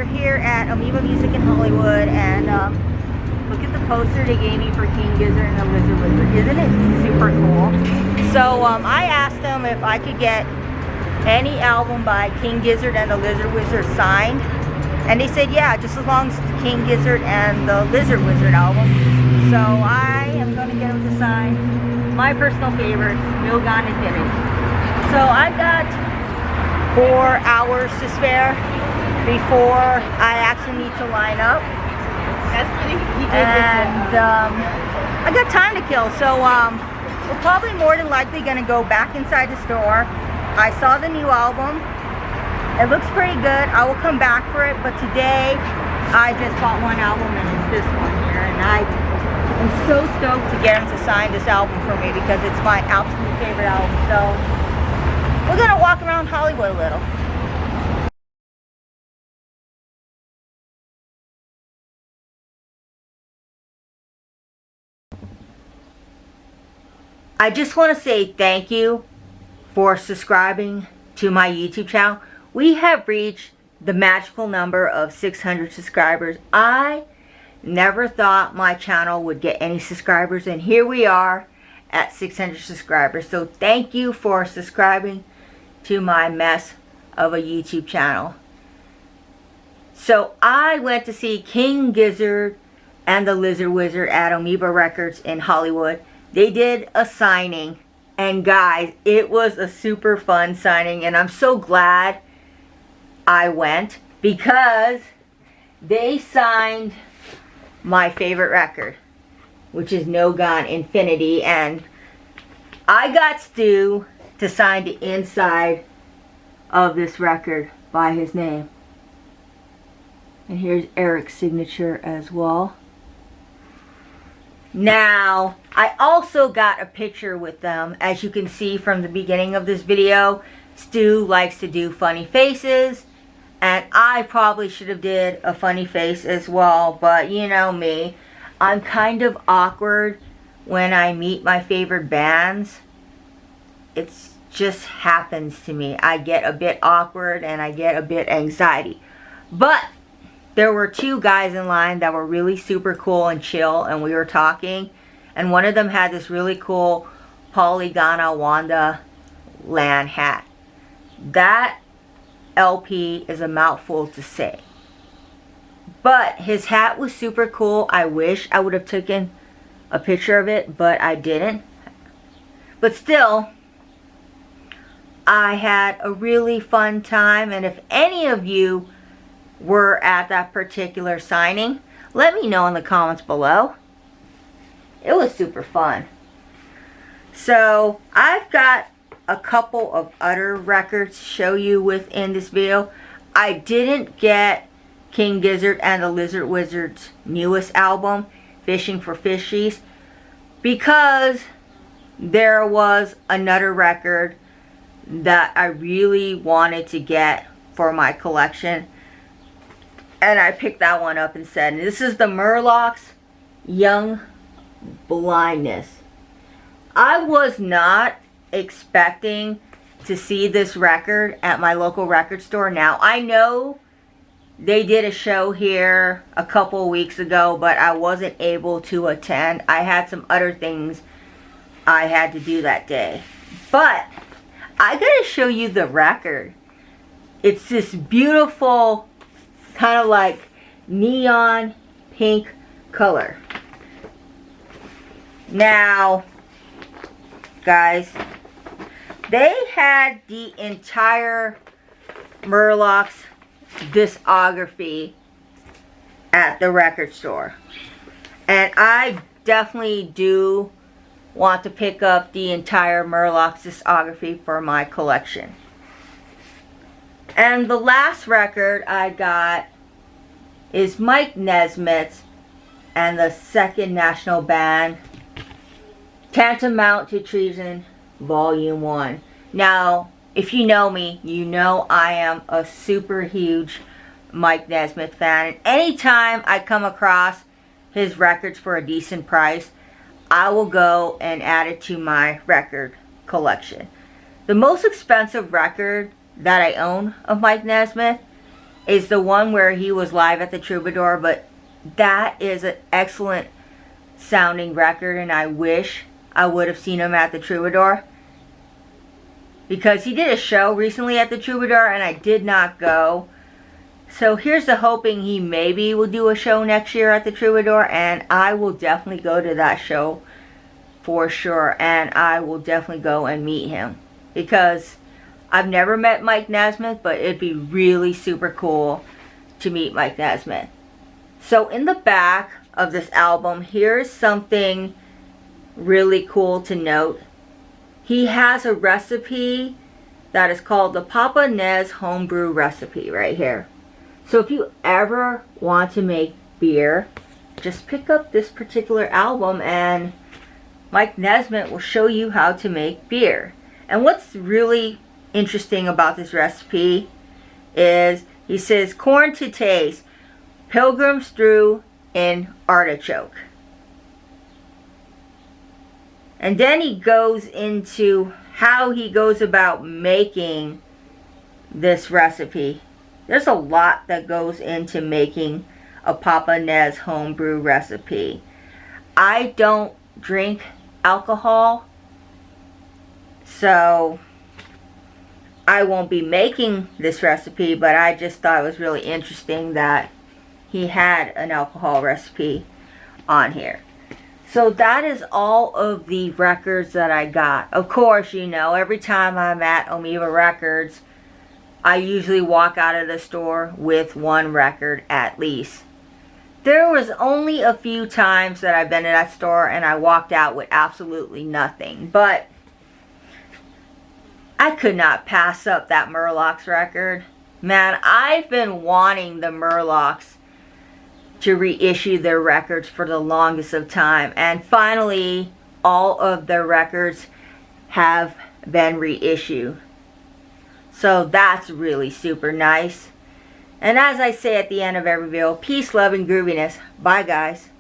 we're here at Amoeba Music in Hollywood, and look at the poster they gave me for King Gizzard and the Lizard Wizard. Isn't it super cool? So I asked them if I could get any album by King Gizzard and the Lizard Wizard signed, and they said yeah, just as long as it's the King Gizzard and the Lizard Wizard album. So I am going to get them to sign my personal favorite, No Gone Infinity. So I've got 4 hours to spare before I actually need to line up. That's funny. And I got time to kill, so we're probably more than likely going to go back inside the store. I saw the new album. It looks pretty good. I will come back for it, but today I just bought one album, and it's this one here, and I am so stoked to get him to sign this album for me because it's my absolute favorite album. So we're going to walk around Hollywood a little. I just want to say thank you for subscribing to my YouTube channel. We have reached the magical number of 600 subscribers. I never thought my channel would get any subscribers, and here we are at 600 subscribers. So thank you for subscribing to my mess of a YouTube channel. So I went to see King Gizzard and the Lizard Wizard at Amoeba Records in Hollywood. They did a signing, and guys, it was a super fun signing, and I'm so glad I went because they signed my favorite record, which is No Gone Infinity, and I got Stu to sign the inside of this record by his name. And here's Eric's signature as well. Now, I also got a picture with them. As you can see from the beginning of this video, Stu likes to do funny faces, and I probably should have did a funny face as well, but you know me, I'm kind of awkward when I meet my favorite bands. It just happens to me. I get a bit awkward and I get a bit anxiety. But there were 2 guys in line that were really super cool and chill, and we were talking, and one of them had this really cool Polygana Wanda Land hat. That LP is a mouthful to say, but his hat was super cool. I wish I would have taken a picture of it, but I didn't. But still, I had a really fun time, and if any of you were at that particular signing, let me know in the comments below. It was super fun. So I've got a couple of other records to show you within this video. I didn't get King Gizzard and the Lizard Wizard's newest album, Fishing for Fishies, because there was another record that I really wanted to get for my collection, and I picked that one up instead. And this is the Murlocs Young Blindness. I was not expecting to see this record at my local record store. Now, I know they did a show here a couple weeks ago, but I wasn't able to attend. I had some other things I had to do that day. But I gotta show you the record. It's this beautiful kind of like neon pink color. Now, guys, they had the entire Murlocs discography at the record store, and I definitely do want to pick up the entire Murlocs discography for my collection. And the last record I got is Mike Nesmith's and the Second National Band, Tantamount to Treason, Volume 1. Now, if you know me, you know I am a super huge Mike Nesmith fan. And anytime I come across his records for a decent price, I will go and add it to my record collection. The most expensive record that I own of Mike Nesmith is the one where he was live at the Troubadour, but that is an excellent sounding record, and I wish I would have seen him at the Troubadour, because he did a show recently at the Troubadour and I did not go. So here's the hoping he maybe will do a show next year at the Troubadour, and I will definitely go to that show for sure, and I will definitely go and meet him, because I've never met Mike Nesmith, but it'd be really super cool to meet Mike Nesmith. So in the back of this album, here's something really cool to note. He has a recipe that is called the Papa Nez Homebrew Recipe right here. So if you ever want to make beer, just pick up this particular album and Mike Nesmith will show you how to make beer. And what's really interesting about this recipe is he says corn to taste, Pilgrim stew in artichoke. And then he goes into how he goes about making this recipe. There's a lot that goes into making a Papa Nez homebrew recipe. I don't drink alcohol, so I won't be making this recipe, but I just thought it was really interesting that he had an alcohol recipe on here. So that is all of the records that I got. Of course, you know, every time I'm at Amoeba Records, I usually walk out of the store with one record at least. There was only a few times that I've been at that store and I walked out with absolutely nothing. But I could not pass up that Murlocs record. Man, I've been wanting the Murlocs to reissue their records for the longest of time, and finally all of their records have been reissued. So that's really super nice. And as I say at the end of every video, peace, love, and grooviness. Bye guys.